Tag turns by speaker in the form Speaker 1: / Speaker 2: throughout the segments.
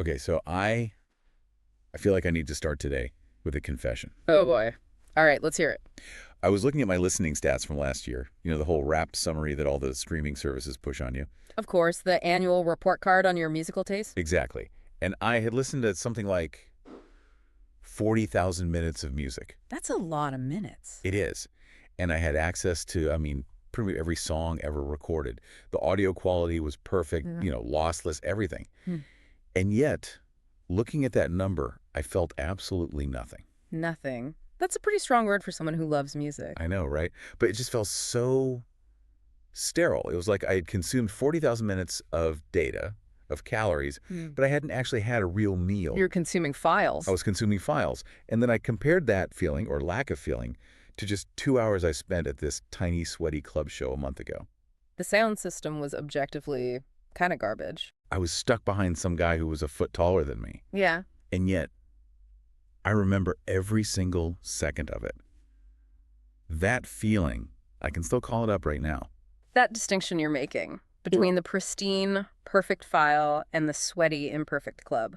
Speaker 1: Okay, so I feel like I need to start today with a confession.
Speaker 2: Oh boy. All right, let's hear it.
Speaker 1: I was looking at my listening stats from last year. You know, the whole wrapped summary that all the streaming services push on you.
Speaker 2: Of course, the annual report card on your musical taste.
Speaker 1: Exactly. And I had listened to something like 40,000 minutes of music.
Speaker 2: That's a lot of minutes.
Speaker 1: It is. And I had access to, pretty much every song ever recorded. The audio quality was perfect, lossless, everything.
Speaker 2: Hmm.
Speaker 1: And yet, looking at that number, I felt absolutely nothing.
Speaker 2: Nothing. That's a pretty strong word for someone who loves music.
Speaker 1: I know, right? But it just felt so sterile. It was like I had consumed 40,000 minutes of data, of calories, but I hadn't actually had a real meal.
Speaker 2: You're consuming files.
Speaker 1: I was consuming files. And then I compared that feeling, or lack of feeling, to just 2 hours I spent at this tiny, sweaty club show a month ago.
Speaker 2: The sound system was objectively kind of garbage.
Speaker 1: I was stuck behind some guy who was a foot taller than me.
Speaker 2: Yeah.
Speaker 1: And yet, I remember every single second of it. That feeling, I can still call it up right now.
Speaker 2: That distinction you're making between the pristine, perfect file and the sweaty, imperfect club.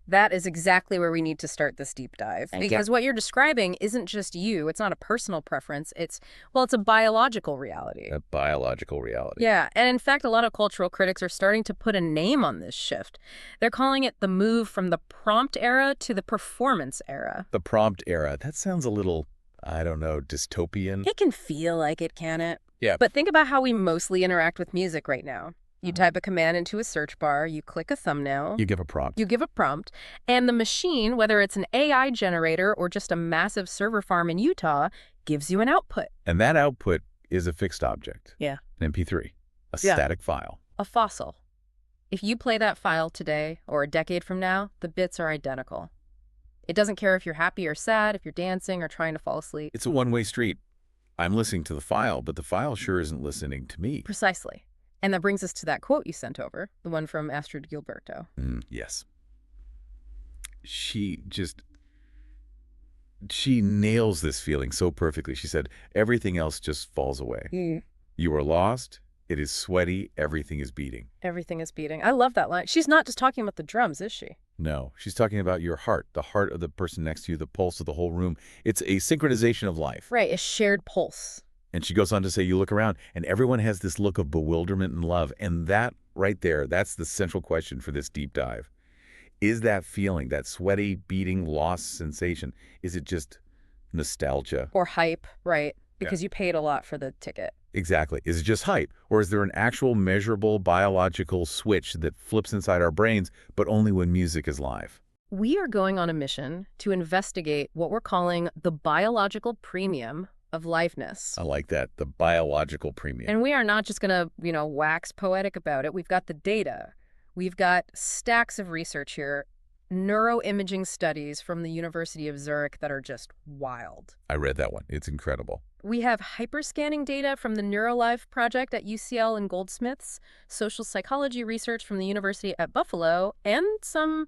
Speaker 2: That is exactly where we need to start this deep dive. Because what you're describing isn't just you. It's not a personal preference. It's a biological reality.
Speaker 1: A biological reality.
Speaker 2: Yeah. And in fact, a lot of cultural critics are starting to put a name on this shift. They're calling it the move from the prompt era to the performance era.
Speaker 1: The prompt era. That sounds a little, I don't know, dystopian.
Speaker 2: It can feel like it, can it?
Speaker 1: Yeah.
Speaker 2: But think about how we mostly interact with music right now. You type a command into a search bar, you click a thumbnail.
Speaker 1: You give a prompt.
Speaker 2: You give a prompt, and the machine, whether it's an AI generator or just a massive server farm in Utah, gives you an output.
Speaker 1: And that output is a fixed object.
Speaker 2: Yeah.
Speaker 1: An MP3. A static file.
Speaker 2: A fossil. If you play that file today or a decade from now, the bits are identical. It doesn't care if you're happy or sad, if you're dancing or trying to fall asleep.
Speaker 1: It's a one-way street. I'm listening to the file, but the file sure isn't listening to me.
Speaker 2: Precisely. And that brings us to that quote you sent over, the one from Astrid Gilberto.
Speaker 1: Yes. She nails this feeling so perfectly. She said, everything else just falls away. You are lost. It is sweaty. Everything is beating.
Speaker 2: Everything is beating. I love that line. She's not just talking about the drums, is she?
Speaker 1: No, she's talking about your heart, the heart of the person next to you, the pulse of the whole room. It's a synchronization of life.
Speaker 2: Right, a shared pulse.
Speaker 1: And she goes on to say, you look around, and everyone has this look of bewilderment and love. And that right there, that's the central question for this deep dive. Is that feeling, that sweaty, beating, lost sensation, is it just nostalgia?
Speaker 2: Or hype, right? Because you paid a lot for the ticket.
Speaker 1: Exactly. Is it just hype? Or is there an actual measurable biological switch that flips inside our brains, but only when music is live?
Speaker 2: We are going on a mission to investigate what we're calling the biological premium of liveness.
Speaker 1: I like that, the biological premium.
Speaker 2: And we are not just going to, wax poetic about it. We've got the data. We've got stacks of research here, neuroimaging studies from the University of Zurich that are just wild.
Speaker 1: I read that one. It's incredible.
Speaker 2: We have hyperscanning data from the NeuroLive project at UCL and Goldsmiths, social psychology research from the University at Buffalo, and some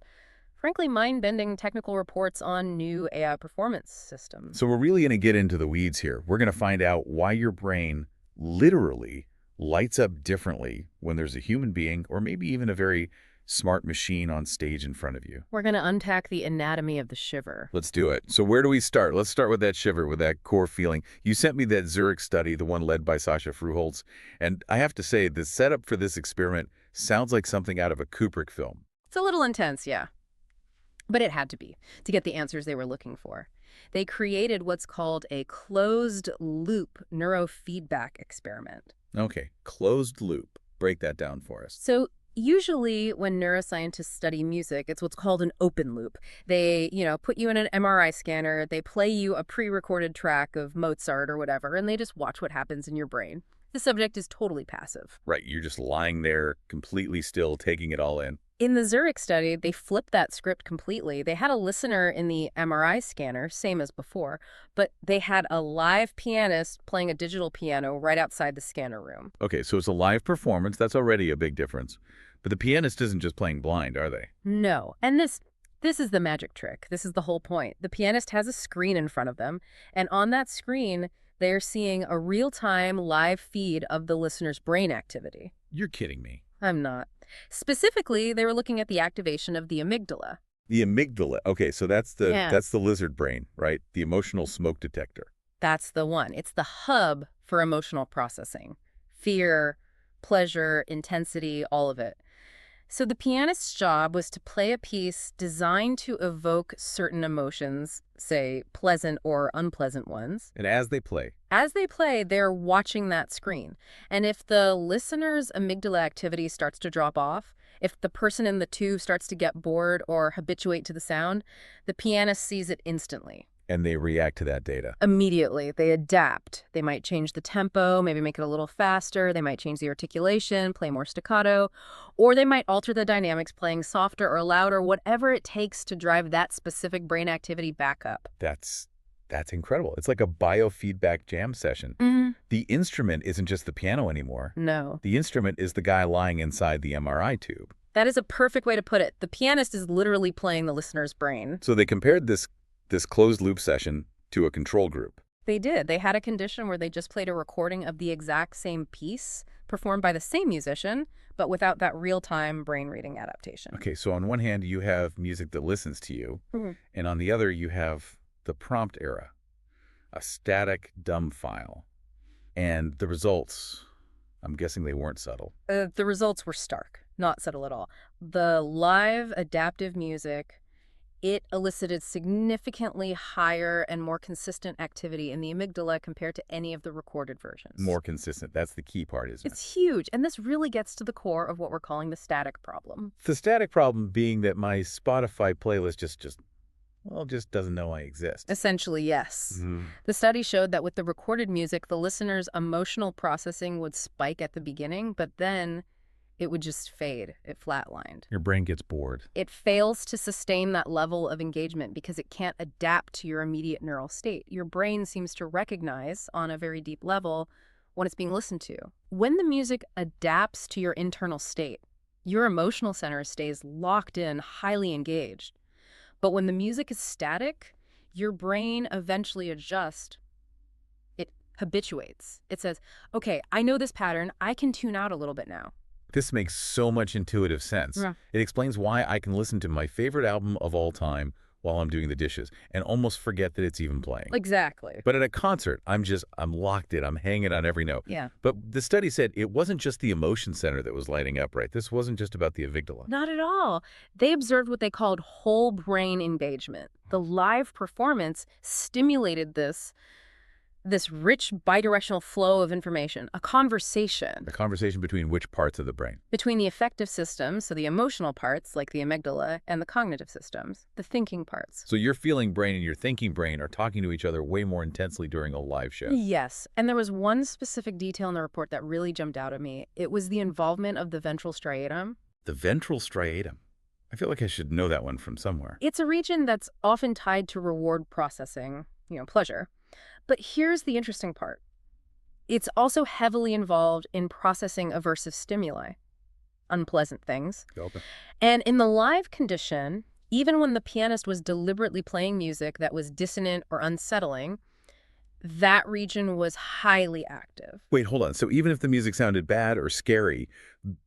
Speaker 2: frankly mind-bending technical reports on new AI performance systems.
Speaker 1: So we're really going to get into the weeds here. We're going to find out why your brain literally lights up differently when there's a human being or maybe even a very smart machine on stage in front of you.
Speaker 2: We're going to unpack the anatomy of the shiver.
Speaker 1: Let's do it. So where do we start? Let's start with that shiver, with that core feeling. You sent me that Zurich study, the one led by Sasha Fruholtz, and I have to say the setup for this experiment sounds like something out of a Kubrick film.
Speaker 2: It's a little intense, yeah. But it had to be, to get the answers they were looking for. They created what's called a closed-loop neurofeedback experiment.
Speaker 1: Okay, closed loop. Break that down for us.
Speaker 2: So usually when neuroscientists study music, it's what's called an open loop. They, put you in an MRI scanner, they play you a pre-recorded track of Mozart or whatever, and they just watch what happens in your brain. The subject is totally passive.
Speaker 1: Right, you're just lying there, completely still, taking it all in.
Speaker 2: In the Zurich study, they flipped that script completely. They had a listener in the MRI scanner, same as before, but they had a live pianist playing a digital piano right outside the scanner room.
Speaker 1: Okay, so it's a live performance. That's already a big difference. But the pianist isn't just playing blind, are they?
Speaker 2: No. And this is the magic trick. This is the whole point. The pianist has a screen in front of them, and on that screen, they're seeing a real-time live feed of the listener's brain activity.
Speaker 1: You're kidding me.
Speaker 2: I'm not. Specifically, they were looking at the activation of the amygdala.
Speaker 1: The amygdala. Okay, so that's the lizard brain, right? The emotional smoke detector.
Speaker 2: That's the one. It's the hub for emotional processing. Fear, pleasure, intensity, all of it. So the pianist's job was to play a piece designed to evoke certain emotions, say pleasant or unpleasant ones.
Speaker 1: And as they play,
Speaker 2: They're watching that screen. And if the listener's amygdala activity starts to drop off, if the person in the tube starts to get bored or habituate to the sound, the pianist sees it instantly.
Speaker 1: and they react to that data.
Speaker 2: Immediately, they adapt. They might change the tempo, maybe make it a little faster. They might change the articulation, play more staccato, or they might alter the dynamics, playing softer or louder, whatever it takes to drive that specific brain activity back up.
Speaker 1: That's incredible. It's like a biofeedback jam session. The instrument isn't just the piano anymore.
Speaker 2: No.
Speaker 1: The instrument is the guy lying inside the MRI tube.
Speaker 2: That is a perfect way to put it. The pianist is literally playing the listener's brain.
Speaker 1: So they compared this closed-loop session to a control group.
Speaker 2: They did. They had a condition where they just played a recording of the exact same piece performed by the same musician, but without that real-time brain reading adaptation.
Speaker 1: Okay, so on one hand, you have music that listens to you, and on the other, you have the prompt era, a static, dumb file. And the results, I'm guessing they weren't subtle.
Speaker 2: The results were stark, not subtle at all. The live adaptive music, it elicited significantly higher and more consistent activity in the amygdala compared to any of the recorded versions.
Speaker 1: More consistent. That's the key part, isn't it?
Speaker 2: It's huge, and this really gets to the core of what we're calling the static problem.
Speaker 1: The static problem being that my Spotify playlist just doesn't know I exist.
Speaker 2: Essentially, yes. The study showed that with the recorded music, the listener's emotional processing would spike at the beginning, but then it would just fade. It flatlined.
Speaker 1: Your brain gets bored.
Speaker 2: It fails to sustain that level of engagement because it can't adapt to your immediate neural state. Your brain seems to recognize on a very deep level when it's being listened to. When the music adapts to your internal state, your emotional center stays locked in, highly engaged. But when the music is static, your brain eventually adjusts. It habituates. It says, okay, I know this pattern. I can tune out a little bit now.
Speaker 1: This makes so much intuitive sense.
Speaker 2: Yeah.
Speaker 1: It explains why I can listen to my favorite album of all time while I'm doing the dishes and almost forget that it's even playing.
Speaker 2: Exactly.
Speaker 1: But at a concert, I'm locked in. I'm hanging on every note.
Speaker 2: Yeah.
Speaker 1: But the study said it wasn't just the emotion center that was lighting up, right? This wasn't just about the amygdala.
Speaker 2: Not at all. They observed what they called whole brain engagement. The live performance stimulated this rich bidirectional flow of information, a conversation.
Speaker 1: A conversation between which parts of the brain?
Speaker 2: Between the affective systems, so the emotional parts, like the amygdala, and the cognitive systems, the thinking parts.
Speaker 1: So your feeling brain and your thinking brain are talking to each other way more intensely during a live show.
Speaker 2: Yes, and there was one specific detail in the report that really jumped out at me. It was the involvement of the ventral striatum.
Speaker 1: The ventral striatum. I feel like I should know that one from somewhere.
Speaker 2: It's a region that's often tied to reward processing, pleasure. But here's the interesting part. It's also heavily involved in processing aversive stimuli, unpleasant things.
Speaker 1: Okay.
Speaker 2: And in the live condition, even when the pianist was deliberately playing music that was dissonant or unsettling, that region was highly active.
Speaker 1: Wait, hold on. So even if the music sounded bad or scary,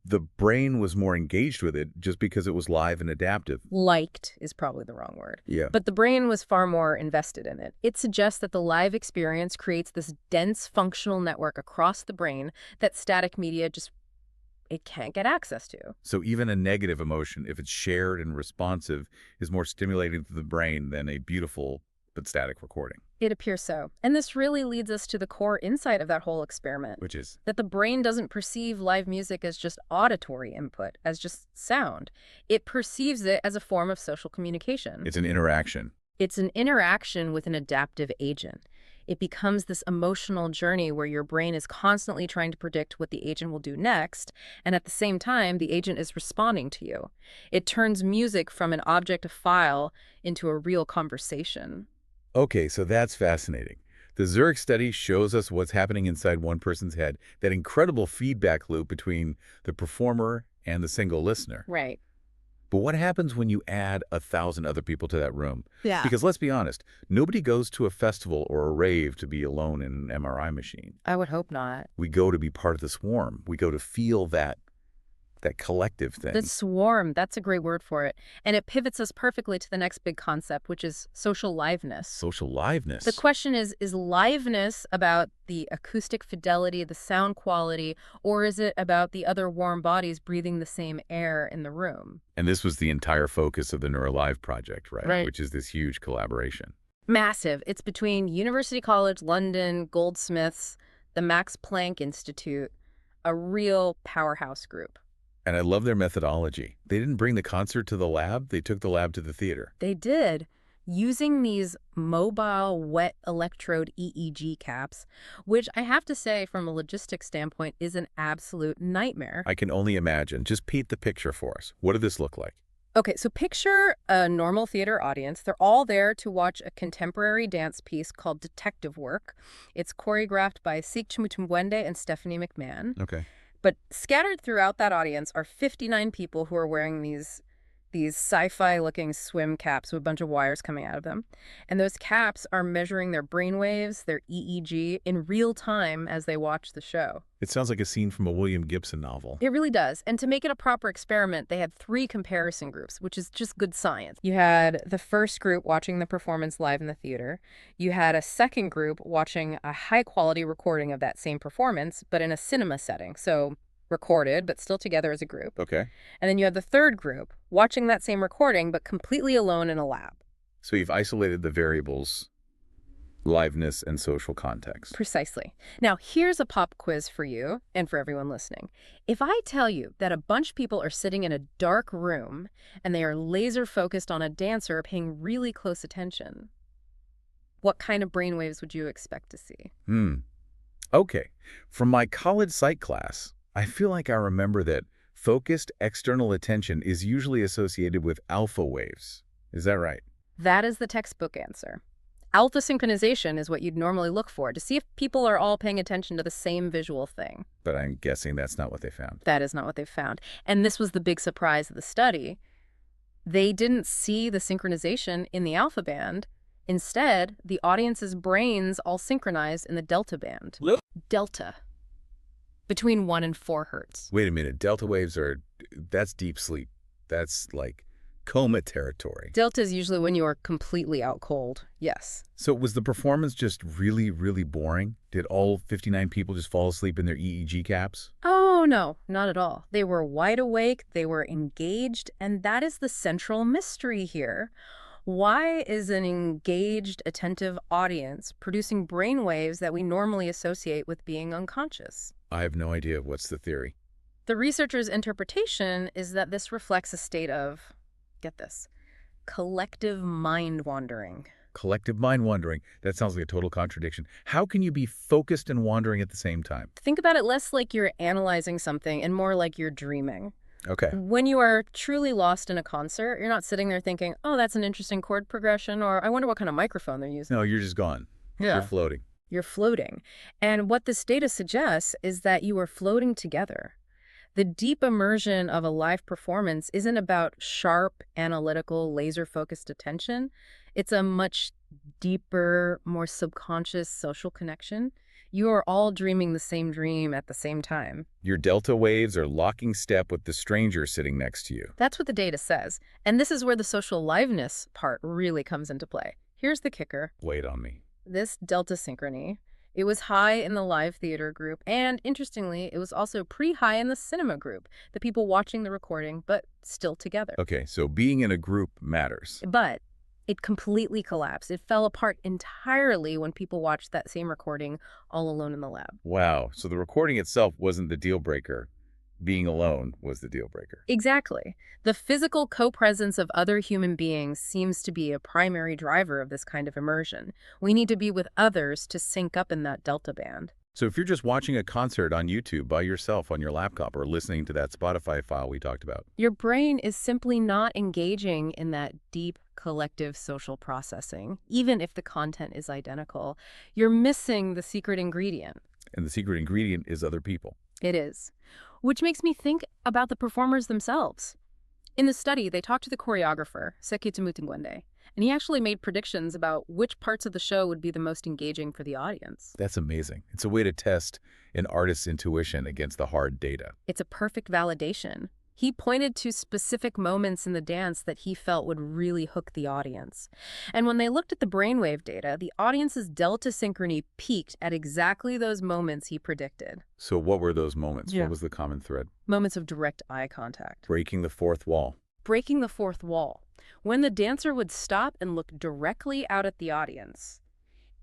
Speaker 1: the brain was more engaged with it just because it was live and adaptive.
Speaker 2: Liked is probably the wrong word.
Speaker 1: Yeah.
Speaker 2: But the brain was far more invested in it. It suggests that the live experience creates this dense functional network across the brain that static media it can't get access to.
Speaker 1: So even a negative emotion, if it's shared and responsive, is more stimulating to the brain than a beautiful but static recording.
Speaker 2: It appears so. And this really leads us to the core insight of that whole experiment.
Speaker 1: Which is?
Speaker 2: That the brain doesn't perceive live music as just auditory input, as just sound. It perceives it as a form of social communication.
Speaker 1: It's an interaction.
Speaker 2: It's an interaction with an adaptive agent. It becomes this emotional journey where your brain is constantly trying to predict what the agent will do next, and at the same time, the agent is responding to you. It turns music from an object of file into a real conversation.
Speaker 1: Okay, so that's fascinating. The Zurich study shows us what's happening inside one person's head, that incredible feedback loop between the performer and the single listener.
Speaker 2: Right.
Speaker 1: But what happens when you add 1,000 other people to that room?
Speaker 2: Yeah.
Speaker 1: Because let's be honest, nobody goes to a festival or a rave to be alone in an MRI machine.
Speaker 2: I would hope not.
Speaker 1: We go to be part of the swarm. We go to feel that That collective
Speaker 2: The
Speaker 1: thing.
Speaker 2: swarm, that's a great word for it. And it pivots us perfectly to the next big concept, which is social liveness.
Speaker 1: Social
Speaker 2: The
Speaker 1: liveness.
Speaker 2: question is liveness about the acoustic fidelity, the sound quality, or is it about the other warm bodies breathing the same air in the room?
Speaker 1: And this was the entire focus of the NeuroLive project, right?
Speaker 2: Right.
Speaker 1: Which is this huge collaboration.
Speaker 2: Massive. It's between University College London, Goldsmiths, the Max Planck Institute, a real powerhouse group.
Speaker 1: And I love their methodology. They didn't bring the concert to the lab, they took the lab to the theater.
Speaker 2: They did, using these mobile wet electrode EEG caps, which I have to say from a logistics standpoint is an absolute nightmare.
Speaker 1: I can only imagine. Just paint the picture for us. What did this look like?
Speaker 2: Okay, so picture a normal theater audience. They're all there to watch a contemporary dance piece called Detective Work. It's choreographed by Sikchmutumwende and Stephanie McMahon.
Speaker 1: Okay.
Speaker 2: But scattered throughout that audience are 59 people who are wearing these sci-fi-looking swim caps with a bunch of wires coming out of them. And those caps are measuring their brainwaves, their EEG, in real time as they watch the show.
Speaker 1: It sounds like a scene from a William Gibson novel.
Speaker 2: It really does. And to make it a proper experiment, they had 3 comparison groups, which is just good science. You had the first group watching the performance live in the theater. You had a second group watching a high-quality recording of that same performance, but in a cinema setting. So recorded, but still together as a group.
Speaker 1: Okay.
Speaker 2: And then you have the third group watching that same recording, but completely alone in a lab.
Speaker 1: So you've isolated the variables, liveness and social context.
Speaker 2: Precisely. Now, here's a pop quiz for you and for everyone listening. If I tell you that a bunch of people are sitting in a dark room and they are laser focused on a dancer paying really close attention, what kind of brainwaves would you expect to see?
Speaker 1: Okay. From my college psych class, I feel like I remember that focused external attention is usually associated with alpha waves. Is that right?
Speaker 2: That is the textbook answer. Alpha synchronization is what you'd normally look for to see if people are all paying attention to the same visual thing.
Speaker 1: But I'm guessing that's not what they found.
Speaker 2: That is not what they found. And this was the big surprise of the study. They didn't see the synchronization in the alpha band. Instead, the audience's brains all synchronized in the delta band. Delta. Between 1 and 4 hertz.
Speaker 1: Wait a minute. Delta waves that's deep sleep. That's like coma territory.
Speaker 2: Delta is usually when you are completely out cold. Yes.
Speaker 1: So was the performance just really, really boring? Did all 59 people just fall asleep in their EEG caps?
Speaker 2: Oh, no, not at all. They were wide awake, they were engaged, and that is the central mystery here. Why is an engaged, attentive audience producing brainwaves that we normally associate with being unconscious?
Speaker 1: I have no idea. What's the theory?
Speaker 2: The researchers' interpretation is that this reflects a state of, get this, collective mind wandering.
Speaker 1: Collective mind wandering. That sounds like a total contradiction. How can you be focused and wandering at the same time?
Speaker 2: Think about it less like you're analyzing something and more like you're dreaming.
Speaker 1: Okay.
Speaker 2: When you are truly lost in a concert, you're not sitting there thinking, oh, that's an interesting chord progression, or I wonder what kind of microphone they're using.
Speaker 1: No, you're just gone.
Speaker 2: Yeah.
Speaker 1: You're floating.
Speaker 2: You're floating. And what this data suggests is that you are floating together. The deep immersion of a live performance isn't about sharp, analytical, laser-focused attention. It's a much deeper, more subconscious social connection. You are all dreaming the same dream at the same time.
Speaker 1: Your delta waves are locking step with the stranger sitting next to you.
Speaker 2: That's what the data says. And this is where the social liveness part really comes into play. Here's the kicker.
Speaker 1: Wait on me.
Speaker 2: This delta synchrony, it was high in the live theater group, and interestingly, it was also pretty high in the cinema group, the people watching the recording, but still together.
Speaker 1: Okay, so being in a group matters.
Speaker 2: But it completely collapsed. It fell apart entirely when people watched that same recording all alone in the lab.
Speaker 1: Wow, so the recording itself wasn't the deal breaker. Being alone was the deal breaker.
Speaker 2: Exactly. The physical co-presence of other human beings seems to be a primary driver of this kind of immersion. We need to be with others to sync up in that delta band.
Speaker 1: So if you're just watching a concert on YouTube by yourself on your laptop or listening to that Spotify file we talked about,
Speaker 2: your brain is simply not engaging in that deep collective social processing, even if the content is identical. You're missing the secret ingredient.
Speaker 1: and the secret ingredient is other people.
Speaker 2: It is. Which makes me think about the performers themselves. In the study, they talked to the choreographer, Sekitumutingwende, And he actually made predictions about which parts of the show would be the most engaging for the audience.
Speaker 1: That's amazing. It's a way to test an artist's intuition against the hard data.
Speaker 2: It's a perfect validation. He pointed to specific moments in the dance that he felt would really hook the audience. And when they looked at the brainwave data, the audience's delta synchrony peaked at exactly those moments he predicted.
Speaker 1: So what were those moments?
Speaker 2: Yeah.
Speaker 1: What was the common thread?
Speaker 2: Moments of direct eye contact.
Speaker 1: Breaking the fourth wall.
Speaker 2: Breaking the fourth wall. When the dancer would stop and look directly out at the audience.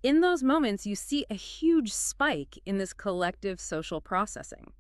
Speaker 2: In those moments, you see a huge spike in this collective social processing.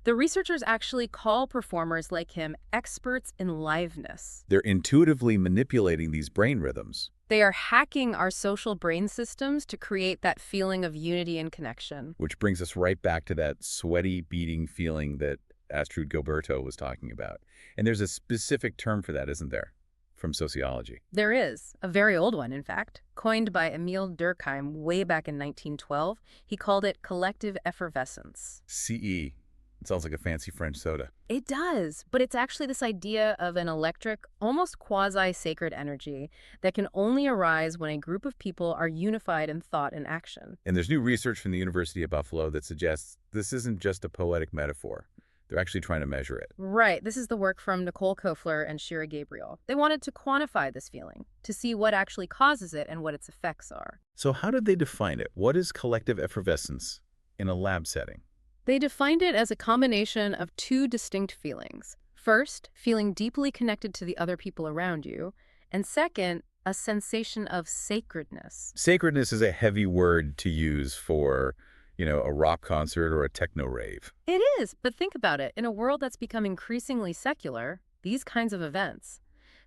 Speaker 2: The researchers actually call performers like him experts in liveness.
Speaker 1: They're intuitively manipulating these brain rhythms.
Speaker 2: They are hacking our social brain systems to create that feeling of unity and connection.
Speaker 1: Which brings us right back to that sweaty, beating feeling that Astrud Gilberto was talking about. And there's a specific term for that, isn't there? From sociology.
Speaker 2: There is, a very old one, in fact, coined by Emil Durkheim way back in 1912. He called it collective effervescence.
Speaker 1: CE. It sounds like a fancy French soda.
Speaker 2: It does, but it's actually this idea of an electric, almost quasi-sacred energy that can only arise when a group of people are unified in thought and action.
Speaker 1: And there's new research from the University of Buffalo that suggests this isn't just a poetic metaphor. They're actually trying to measure it.
Speaker 2: Right. This is the work from Nicole Kofler and Shira Gabriel. They wanted to quantify this feeling, to see what actually causes it and what its effects are.
Speaker 1: So how did they define it? What is collective effervescence in a lab setting?
Speaker 2: They defined it as a combination of two distinct feelings. First, feeling deeply connected to the other people around you, and second, a sensation of sacredness.
Speaker 1: Sacredness is a heavy word to use for, a rock concert or a techno rave.
Speaker 2: It is, but think about it. In a world that's become increasingly secular, these kinds of events,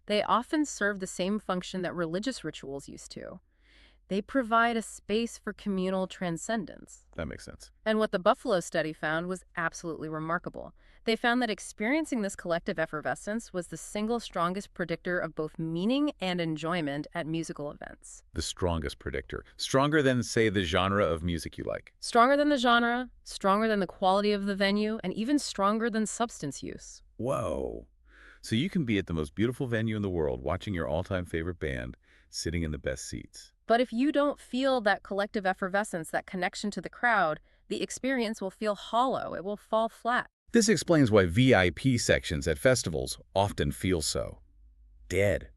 Speaker 2: they often serve the same function that religious rituals used to. They provide a space for communal transcendence.
Speaker 1: That makes sense.
Speaker 2: And what the Buffalo study found was absolutely remarkable. They found that experiencing this collective effervescence was the single strongest predictor of both meaning and enjoyment at musical events.
Speaker 1: The strongest predictor. Stronger than, say, the genre of music you like.
Speaker 2: Stronger than the genre, stronger than the quality of the venue, and even stronger than substance use.
Speaker 1: Whoa. So you can be at the most beautiful venue in the world watching your all-time favorite band, sitting in the best seats.
Speaker 2: But if you don't feel that collective effervescence, that connection to the crowd, the experience will feel hollow. It will fall flat.
Speaker 1: This explains why VIP sections at festivals often feel so dead.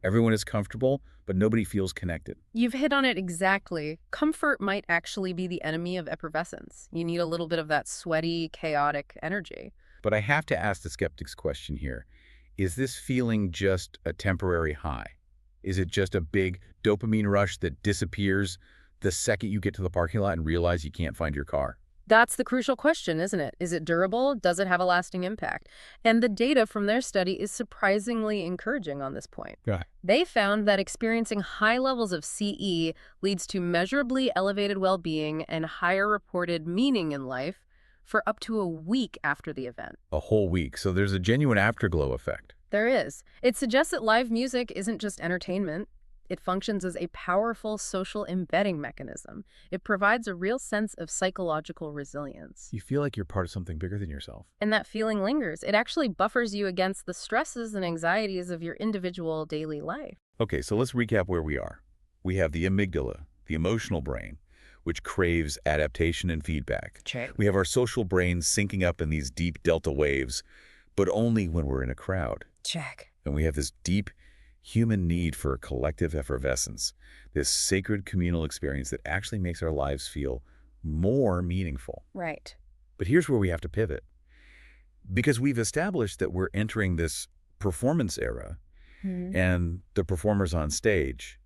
Speaker 1: Everyone is comfortable, but nobody feels connected.
Speaker 2: You've hit on it exactly. Comfort might actually be the enemy of effervescence. You need a little bit of that sweaty, chaotic energy.
Speaker 1: But I have to ask the skeptic's question here. Is this feeling just a temporary high? Is it just a big dopamine rush that disappears the second you get to the parking lot and realize you can't find your car?
Speaker 2: That's the crucial question, isn't it? Is it durable? Does it have a lasting impact? And the data from their study is surprisingly encouraging on this point.
Speaker 1: Yeah.
Speaker 2: They found that experiencing high levels of CE leads to measurably elevated well-being and higher reported meaning in life for up to a week after the event.
Speaker 1: A whole week. So there's a genuine afterglow effect.
Speaker 2: There is. It suggests that live music isn't just entertainment. It functions as a powerful social embedding mechanism. It provides a real sense of psychological resilience.
Speaker 1: You feel like you're part of something bigger than yourself.
Speaker 2: And that feeling lingers. It actually buffers you against the stresses and anxieties of your individual daily life.
Speaker 1: Okay, so let's recap where we are. We have the amygdala, the emotional brain, which craves adaptation and feedback.
Speaker 2: Check.
Speaker 1: We have our social brain syncing up in these deep delta waves, but only when we're in a crowd.
Speaker 2: Check.
Speaker 1: And we have this deep human need for collective effervescence, this sacred communal experience that actually makes our lives feel more meaningful.
Speaker 2: Right.
Speaker 1: But here's where we have to pivot. Because we've established that we're entering this performance era, and the performers on stage,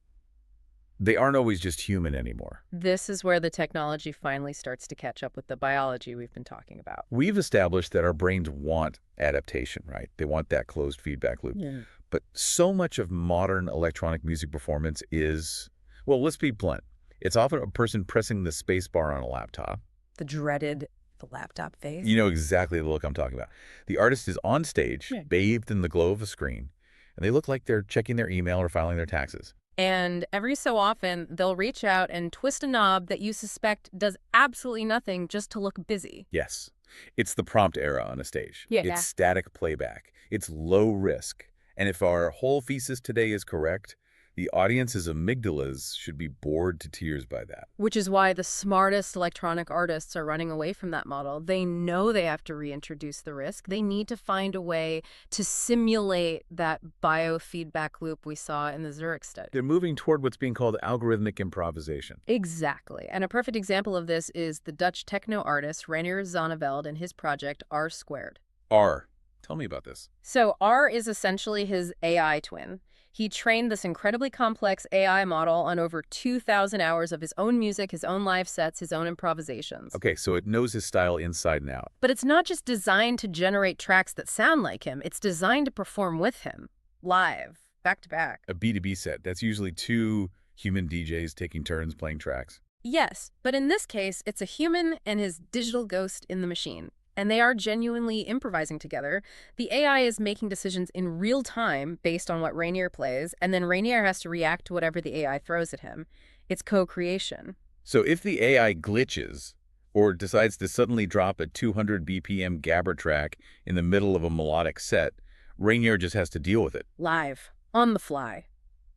Speaker 1: they aren't always just human anymore.
Speaker 2: This is where the technology finally starts to catch up with the biology we've been talking about.
Speaker 1: We've established that our brains want adaptation, right? They want that closed feedback loop.
Speaker 2: Yeah.
Speaker 1: But so much of modern electronic music performance is, well, let's be blunt. It's often a person pressing the space bar on a laptop.
Speaker 2: The laptop face.
Speaker 1: You know exactly the look I'm talking about. The artist is on stage,
Speaker 2: Yeah.
Speaker 1: bathed in the glow of a screen, and they look like they're checking their email or filing their taxes.
Speaker 2: And every so often, they'll reach out and twist a knob that you suspect does absolutely nothing just to look busy.
Speaker 1: Yes. It's the prompt era on a stage.
Speaker 2: Yeah.
Speaker 1: It's static playback. It's low risk. And if our whole thesis today is correct, The audience's amygdalas should be bored to tears by that.
Speaker 2: Which is why the smartest electronic artists are running away from that model. They know they have to reintroduce the risk. They need to find a way to simulate that biofeedback loop we saw in the Zurich study.
Speaker 1: They're moving toward what's being called algorithmic improvisation.
Speaker 2: Exactly. And a perfect example of this is the Dutch techno artist Reinier Zonneveld and his project R Squared.
Speaker 1: R. Tell me about this.
Speaker 2: So R is essentially his AI twin. He trained this incredibly complex AI model on over 2,000 hours of his own music, his own live sets, his own improvisations.
Speaker 1: Okay, so it knows his style inside and out.
Speaker 2: But it's not just designed to generate tracks that sound like him. It's designed to perform with him, live, back to back.
Speaker 1: A B2B set. That's usually two human DJs taking turns playing tracks.
Speaker 2: Yes, but in this case, it's a human and his digital ghost in the machine. And they are genuinely improvising together. The AI is making decisions in real time based on what Reinier plays, and then Reinier has to react to whatever the AI throws at him. It's co-creation.
Speaker 1: So if the AI glitches or decides to suddenly drop a 200 BPM gabber track in the middle of a melodic set, Reinier just has to deal with it.
Speaker 2: Live, on the fly,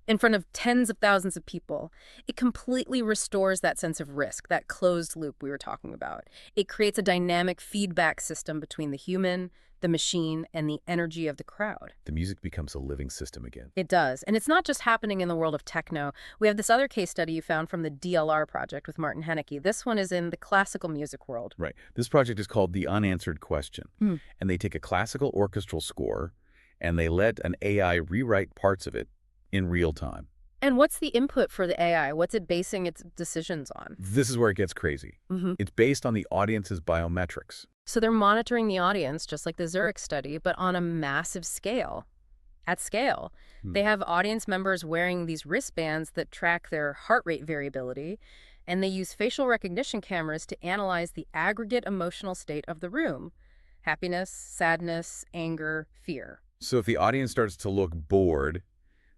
Speaker 2: in front of tens of thousands of people. It completely restores that sense of risk, that closed loop we were talking about. It creates a dynamic feedback system between the human, the machine, and the energy of the crowd.
Speaker 1: The music becomes a living system again.
Speaker 2: It does. And it's not just happening in the world of techno. We have this other case study you found from the DLR project with Martin Henneke. This one is in the classical music world.
Speaker 1: Right. This project is called The Unanswered Question. And they take a classical orchestral score and they let an AI rewrite parts of it in real time.
Speaker 2: And what's the input for the AI? What's it basing its decisions on?
Speaker 1: This is where it gets crazy. It's based on the audience's biometrics.
Speaker 2: So they're monitoring the audience, just like the Zurich study, but on a massive scale. At scale. They have audience members wearing these wristbands that track their heart rate variability, and they use facial recognition cameras to analyze the aggregate emotional state of the room. Happiness, sadness, anger, fear.
Speaker 1: So if the audience starts to look bored,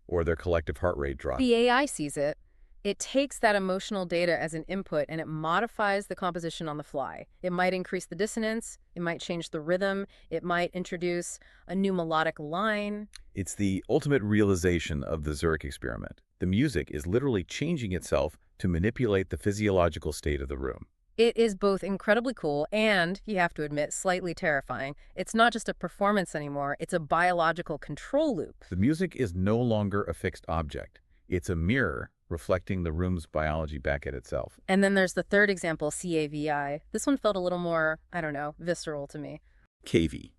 Speaker 1: or their collective heart rate drops,
Speaker 2: the AI sees it. It takes that emotional data as an input and it modifies the composition on the fly. It might increase the dissonance, it might change the rhythm, it might introduce a new melodic line.
Speaker 1: It's the ultimate realization of the Zurich experiment. The music is literally changing itself to manipulate the physiological state of the room.
Speaker 2: It is both incredibly cool and, you have to admit, slightly terrifying. It's not just a performance anymore, it's a biological control loop.
Speaker 1: The music is no longer a fixed object. It's a mirror reflecting the room's biology back at itself.
Speaker 2: And then there's the third example, CAVI. This one felt a little more, I don't know, visceral to me.
Speaker 1: KV,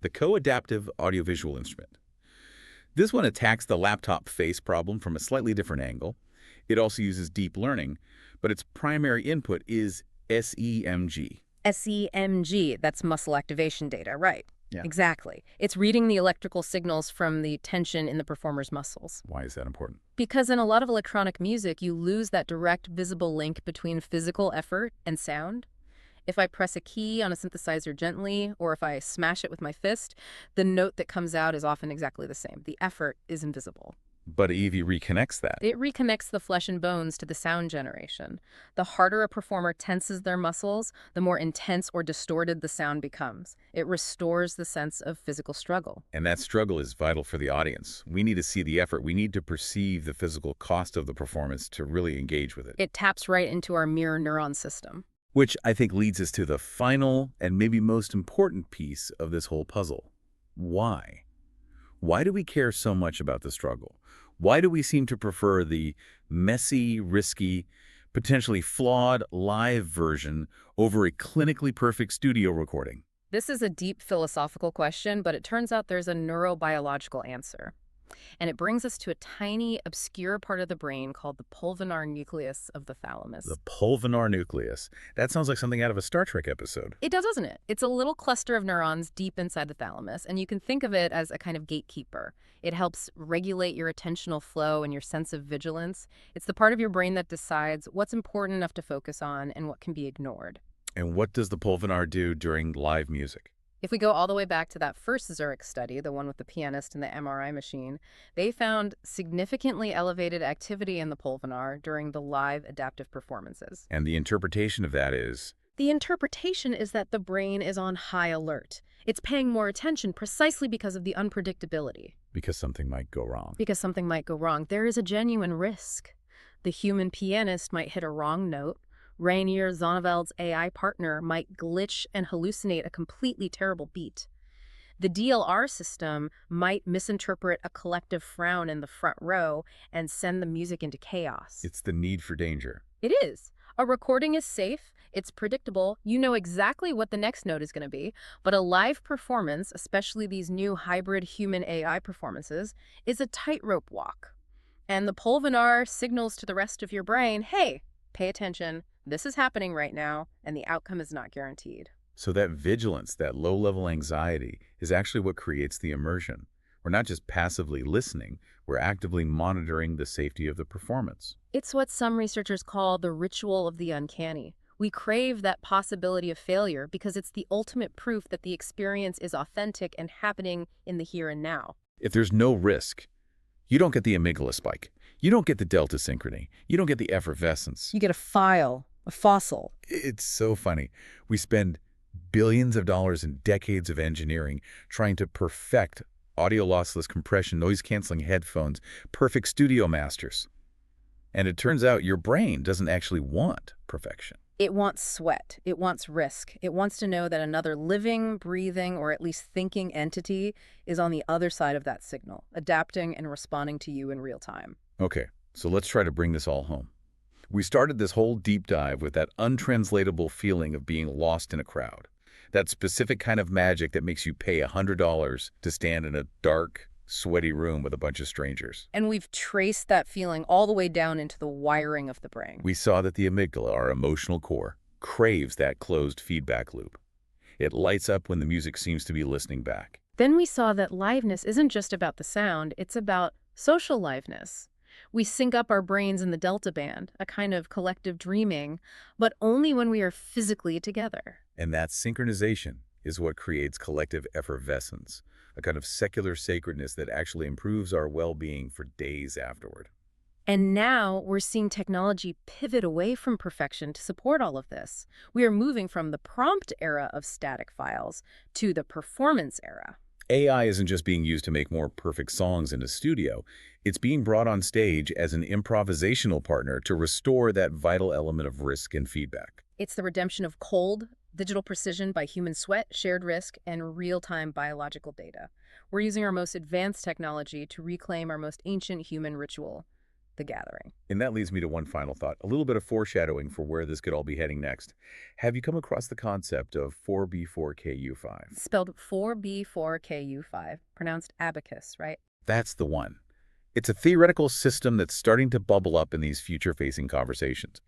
Speaker 1: the co-adaptive audiovisual instrument. This one attacks the laptop face problem from a slightly different angle. It also uses deep learning, but its primary input is SEMG.
Speaker 2: SEMG, that's muscle activation data, right?
Speaker 1: Yeah.
Speaker 2: Exactly. It's reading the electrical signals from the tension in the performer's muscles.
Speaker 1: Why is that important?
Speaker 2: Because in a lot of electronic music, you lose that direct visible link between physical effort and sound. If I press a key on a synthesizer gently, or if I smash it with my fist, the note that comes out is often exactly the same. The effort is invisible.
Speaker 1: But EV reconnects that.
Speaker 2: It reconnects the flesh and bones to the sound generation. The harder a performer tenses their muscles, the more intense or distorted the sound becomes. It restores the sense of physical struggle.
Speaker 1: And that struggle is vital for the audience. We need to see the effort. We need to perceive the physical cost of the performance to really engage with it.
Speaker 2: It taps right into our mirror neuron system.
Speaker 1: Which I think leads us to the final and maybe most important piece of this whole puzzle. Why? Why do we care so much about the struggle? Why do we seem to prefer the messy, risky, potentially flawed live version over a clinically perfect studio recording?
Speaker 2: This is a deep philosophical question, but it turns out there's a neurobiological answer. And it brings us to a tiny, obscure part of the brain called the pulvinar nucleus of the thalamus.
Speaker 1: The pulvinar nucleus. That sounds like something out of a Star Trek episode.
Speaker 2: It does, doesn't it? It's a little cluster of neurons deep inside the thalamus, and you can think of it as a kind of gatekeeper. It helps regulate your attentional flow and your sense of vigilance. It's the part of your brain that decides what's important enough to focus on and what can be ignored.
Speaker 1: And what does the pulvinar do during live music?
Speaker 2: If we go all the way back to that first Zurich study, the one with the pianist and the MRI machine, they found significantly elevated activity in the pulvinar during the live adaptive performances.
Speaker 1: And the interpretation of that is?
Speaker 2: The interpretation is that the brain is on high alert. It's paying more attention precisely because of the unpredictability.
Speaker 1: Because something might go wrong.
Speaker 2: Because something might go wrong. There is a genuine risk. The human pianist might hit a wrong note. Rainier Zonneveld's AI partner might glitch and hallucinate a completely terrible beat. The DLR system might misinterpret a collective frown in the front row and send the music into chaos.
Speaker 1: It's the need for danger.
Speaker 2: It is. A recording is safe, it's predictable, you know exactly what the next note is going to be, but a live performance, especially these new hybrid human-AI performances, is a tightrope walk. And the pulvinar signals to the rest of your brain, hey, pay attention, this is happening right now, and the outcome is not guaranteed.
Speaker 1: So that vigilance, that low-level anxiety, is actually what creates the immersion. We're not just passively listening, we're actively monitoring the safety of the performance.
Speaker 2: It's what some researchers call the ritual of the uncanny. We crave that possibility of failure because it's the ultimate proof that the experience is authentic and happening in the here and now.
Speaker 1: If there's no risk, you don't get the amygdala spike. You don't get the delta synchrony. You don't get the effervescence.
Speaker 2: You get a file, a fossil.
Speaker 1: It's so funny. We spend billions of dollars and decades of engineering trying to perfect audio lossless compression, noise-canceling headphones, perfect studio masters. And it turns out your brain doesn't actually want perfection.
Speaker 2: It wants sweat. It wants risk. It wants to know that another living, breathing, or at least thinking entity is on the other side of that signal, adapting and responding to you in real time.
Speaker 1: Okay, so let's try to bring this all home. We started this whole deep dive with that untranslatable feeling of being lost in a crowd. That specific kind of magic that makes you pay $100 to stand in a dark, sweaty room with a bunch of strangers.
Speaker 2: And we've traced that feeling all the way down into the wiring of the brain.
Speaker 1: We saw that the amygdala, our emotional core, craves that closed feedback loop. It lights up when the music seems to be listening back.
Speaker 2: Then we saw that liveness isn't just about the sound, it's about social liveness. We sync up our brains in the delta band, a kind of collective dreaming, but only when we are physically together.
Speaker 1: And that synchronization is what creates collective effervescence, a kind of secular sacredness that actually improves our well-being for days afterward.
Speaker 2: And now we're seeing technology pivot away from perfection to support all of this. We are moving from the prompt era of static files to the performance era.
Speaker 1: AI isn't just being used to make more perfect songs in a studio. It's being brought on stage as an improvisational partner to restore that vital element of risk and feedback.
Speaker 2: It's the redemption of cold, digital precision by human sweat, shared risk, and real-time biological data. We're using our most advanced technology to reclaim our most ancient human ritual, the gathering.
Speaker 1: And that leads me to one final thought, a little bit of foreshadowing for where this could all be heading next. Have you come across the concept of 4B4KU5?
Speaker 2: Spelled 4B4KU5, pronounced abacus, right?
Speaker 1: That's the one. It's a theoretical system that's starting to bubble up in these future-facing conversations.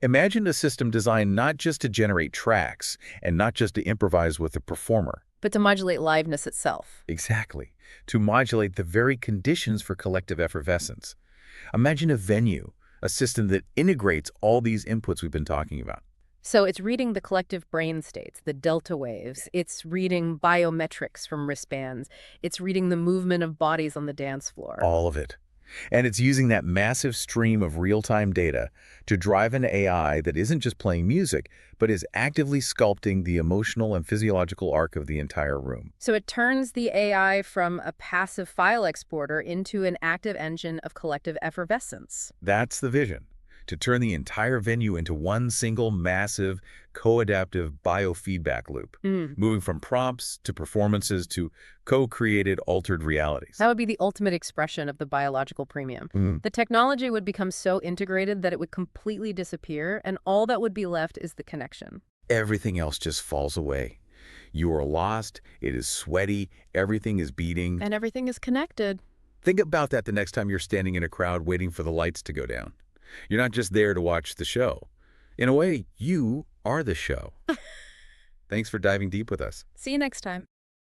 Speaker 1: Imagine a system designed not just to generate tracks and not just to improvise with the performer.
Speaker 2: But to modulate liveness itself.
Speaker 1: Exactly. To modulate the very conditions for collective effervescence. Imagine a venue, a system that integrates all these inputs we've been talking about.
Speaker 2: So it's reading the collective brain states, the delta waves. It's reading biometrics from wristbands. It's reading the movement of bodies on the dance floor.
Speaker 1: All of it. And it's using that massive stream of real-time data to drive an AI that isn't just playing music, but is actively sculpting the emotional and physiological arc of the entire room.
Speaker 2: So it turns the AI from a passive file exporter into an active engine of collective effervescence.
Speaker 1: That's the vision. To turn the entire venue into one single massive co-adaptive biofeedback loop, moving from prompts to performances to co-created altered realities.
Speaker 2: That would be the ultimate expression of the biological premium. The technology would become so integrated that it would completely disappear, and all that would be left is the connection.
Speaker 1: Everything else just falls away. You are lost, it is sweaty, everything is beating.
Speaker 2: And everything is connected.
Speaker 1: Think about that the next time you're standing in a crowd waiting for the lights to go down. You're not just there to watch the show. In a way, you are the show. Thanks for diving deep with us.
Speaker 2: See you next time.